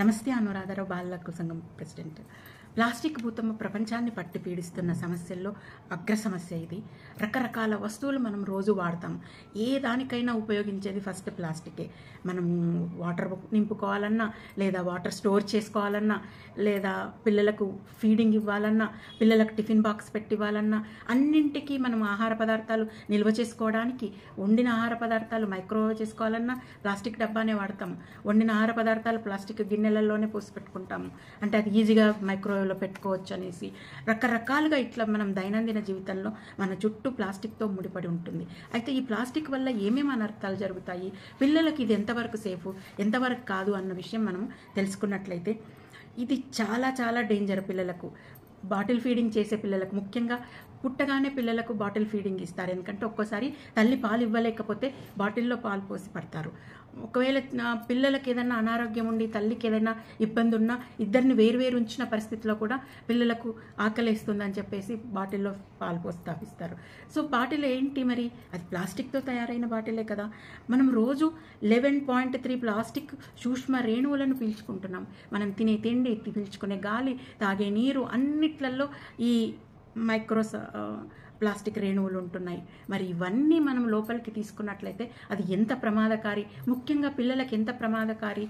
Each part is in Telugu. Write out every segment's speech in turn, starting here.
నమస్తే. అనురాధారావు బాలల హక్కుల సంఘం ప్రెసిడెంట్. ప్లాస్టిక్ భూతము ప్రపంచాన్ని పట్టి పీడిస్తున్న సమస్యల్లో అగ్ర సమస్య ఇది. రకరకాల వస్తువులు మనం రోజు వాడతాం. ఏ దానికైనా ఉపయోగించేది ఫస్ట్ ప్లాస్టికే. మనం వాటర్ నింపుకోవాలన్నా, లేదా వాటర్ స్టోర్ చేసుకోవాలన్నా, లేదా పిల్లలకు ఫీడింగ్ ఇవ్వాలన్నా, పిల్లలకు టిఫిన్ బాక్స్ పెట్టివ్వాలన్నా, అన్నింటికీ మనం ఆహార పదార్థాలు నిల్వ చేసుకోవడానికి వండిన ఆహార పదార్థాలు మైక్రోవేవ్ చేసుకోవాలన్నా ప్లాస్టిక్ డబ్బానే వాడతాం. వండిన ఆహార పదార్థాలు ప్లాస్టిక్ గిన్నెలలోనే పోసి పెట్టుకుంటాము. అంటే అది ఈజీగా మైక్రోవేవ్లో పెట్టుకోవచ్చు అనేసి రకరకాలుగా ఇట్లా మనం దైనందిన జీవితంలో మన చుట్టూ ప్లాస్టిక్తో ముడిపడి ఉంటుంది. అయితే ఈ ప్లాస్టిక్ వల్ల ఏమేమి అనర్థాలు జరుగుతాయి, పిల్లలకి ఇది ఎంతవరకు సేఫ్, ఎంతవరకు కాదు అన్న విషయం మనం తెలుసుకున్నట్లయితే ఇది చాలా చాలా డేంజర్. పిల్లలకు బాటిల్ ఫీడింగ్ చేసే పిల్లలకు, ముఖ్యంగా పుట్టగానే పిల్లలకు బాటిల్ ఫీడింగ్ ఇస్తారు. ఎందుకంటే ఒక్కోసారి తల్లి పాలు ఇవ్వలేకపోతే బాటిల్లో పాలు పోసి పడతారు. ఒకవేళ పిల్లలకి ఏదైనా అనారోగ్యం ఉండి తల్లికి ఏదైనా ఇబ్బంది ఉన్నా ఇద్దరిని వేరువేరు ఉంచిన పరిస్థితిలో కూడా పిల్లలకు ఆకలిస్తుందని చెప్పేసి బాటిల్లో పాలు పోసి తాపిస్తారు. సో బాటిల్ ఏంటి మరి? అది ప్లాస్టిక్తో తయారైన బాటిలే కదా. మనం రోజు 11.3 ప్లాస్టిక్ సూక్ష్మ రేణువులను పీల్చుకుంటున్నాం. మనం తినే తిండి, పీల్చుకునే గాలి, తాగే నీరు అన్నిట్లలో ఈ ప్లాస్టిక్ రేణువులు ఉంటున్నాయి. మరి ఇవన్నీ మనం లోపలికి తీసుకున్నట్లయితే అది ఎంత ప్రమాదకారి, ముఖ్యంగా పిల్లలకి ఎంత ప్రమాదకారి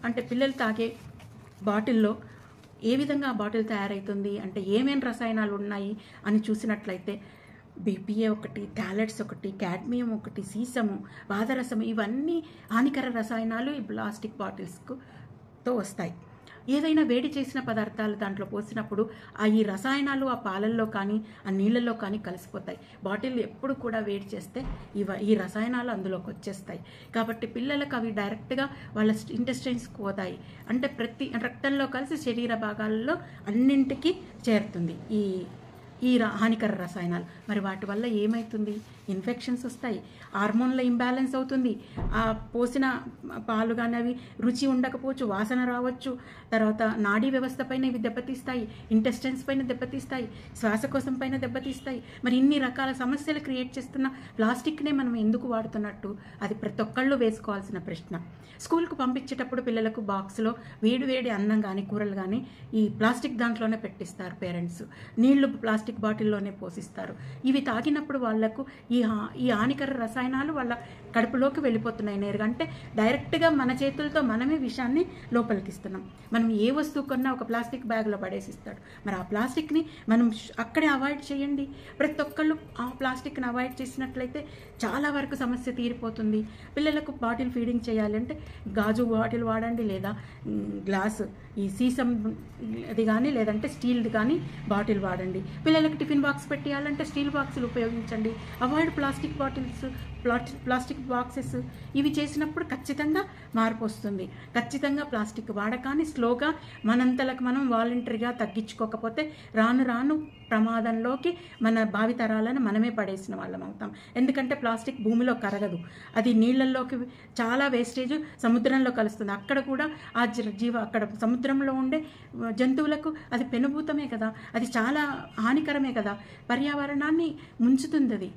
అంటే పిల్లలు తాగే బాటిల్లో ఏ విధంగా ఆ బాటిల్ తయారవుతుంది అంటే ఏమేమి రసాయనాలు ఉన్నాయి అని చూసినట్లయితే బీపీఏ ఒకటి, టాలెట్స్ ఒకటి, కాడ్మియం ఒకటి, సీసము, పాదరసము, ఇవన్నీ హానికర రసాయనాలు ఈ ప్లాస్టిక్ బాటిల్స్తో వస్తాయి. ఏదైనా వేడి చేసిన పదార్థాలు దాంట్లో పోసినప్పుడు ఈ రసాయనాలు ఆ పాలల్లో కానీ ఆ నీళ్ళల్లో కానీ కలిసిపోతాయి. బాటిల్ ఎప్పుడు కూడా వేడి చేస్తే ఈ రసాయనాలు అందులోకి వచ్చేస్తాయి. కాబట్టి పిల్లలకు అవి డైరెక్ట్గా వాళ్ళ ఇంటెస్టైన్స్కి పోతాయి. అంటే ప్రతి రక్తంలో కలిసి శరీర భాగాల్లో అన్నింటికి చేరుతుంది ఈ హానికర రసాయనాలు. మరి వాటి వల్ల ఏమవుతుంది? ఇన్ఫెక్షన్స్ వస్తాయి, హార్మోన్ల ఇంబ్యాలెన్స్ అవుతుంది, ఆ పోసిన పాలు కానీ అవి రుచి ఉండకపోవచ్చు, వాసన రావచ్చు, తర్వాత నాడీ వ్యవస్థ పైన ఇవి దెబ్బతీస్తాయి, ఇంటెస్టైన్స్ పైన దెబ్బతీస్తాయి, శ్వాసకోశం పైన దెబ్బతీస్తాయి. మరి ఇన్ని రకాల సమస్యలు క్రియేట్ చేస్తున్న ప్లాస్టిక్నే మనం ఎందుకు వాడుతున్నట్టు? అది ప్రతి ఒక్కళ్ళు వేసుకోవాల్సిన ప్రశ్న. స్కూల్కు పంపించేటప్పుడు పిల్లలకు బాక్స్లో వేడి అన్నం కానీ కూరలు కానీ ఈ ప్లాస్టిక్ దాంట్లోనే పెట్టిస్తారు పేరెంట్స్. నీళ్లు ప్లాస్టిక్ బాటిల్లోనే పోసిస్తారు. ఇవి తాగినప్పుడు వాళ్లకు ఈ హానికర రసాయనాలు వాళ్ళ కడుపులోకి వెళ్ళిపోతున్నాయి నేరుగా. అంటే డైరెక్ట్గా మన చేతులతో మనమే విషాన్ని లోపలికి ఇస్తున్నాం. మనం ఏ వస్తువు కొన్నా ఒక ప్లాస్టిక్ బ్యాగ్లో పడేసిస్తాడు. మరి ఆ ప్లాస్టిక్ని మనం అక్కడే అవాయిడ్ చేయండి. ప్రతి ఒక్కళ్ళు ఆ ప్లాస్టిక్ని అవాయిడ్ చేసినట్లయితే చాలా వరకు సమస్య తీరిపోతుంది. పిల్లలకు బాటిల్ ఫీడింగ్ చేయాలి అంటే గాజు బాటిల్ వాడండి, లేదా గ్లాసు ఈ సీసం అది కానీ లేదంటే స్టీల్ది కానీ బాటిల్ వాడండి. పిల్లలకు టిఫిన్ బాక్స్ పెట్టేయాలంటే స్టీల్ బాక్సులు ఉపయోగించండి. Avoid plastic bottles, plastic boxes. ఇవి చేసినప్పుడు ఖచ్చితంగా మార్పు వస్తుంది. ఖచ్చితంగా ప్లాస్టిక్ వాడకాన్ని స్లోగా మనంతలకు మనం వాలంటరీగా తగ్గించుకోకపోతే రాను రాను ప్రమాదంలోకి మన భావితరాలను మనమే పడేసిన వాళ్ళం అవుతాం. ఎందుకంటే ప్లాస్టిక్ భూమిలో కరగదు, అది నీళ్ళల్లోకి చాలా వేస్టేజ్ సముద్రంలో కలుస్తుంది. అక్కడ కూడా ఆ అక్కడ సముద్రంలో ఉండే జంతువులకు అది పెనుభూతమే కదా, అది చాలా హానికరమే కదా, పర్యావరణాన్ని ముంచుతుంది, అది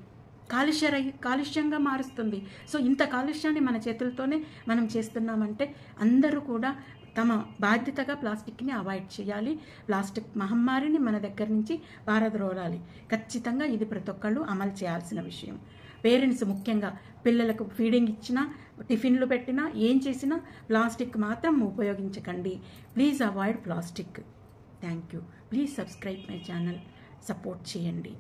కాలుష్యంగా మారుస్తుంది. సో ఇంత కాలుష్యాన్ని మన చేతులతోనే మనం చేస్తున్నామంటే అందరూ కూడా తమ బాధ్యతగా ప్లాస్టిక్ని అవాయిడ్ చేయాలి. ప్లాస్టిక్ మహమ్మారిని మన దగ్గర నుంచి పారద్రోలాలి. ఖచ్చితంగా ఇది ప్రతి ఒక్కళ్ళు అమలు చేయాల్సిన విషయం. పేరెంట్స్ ముఖ్యంగా పిల్లలకు ఫీడింగ్ ఇచ్చినా, టిఫిన్లు పెట్టినా, ఏం చేసినా ప్లాస్టిక్ మాత్రం ఉపయోగించకండి. Please avoid plastic. Thank you. Please subscribe my channel. Support చేయండి.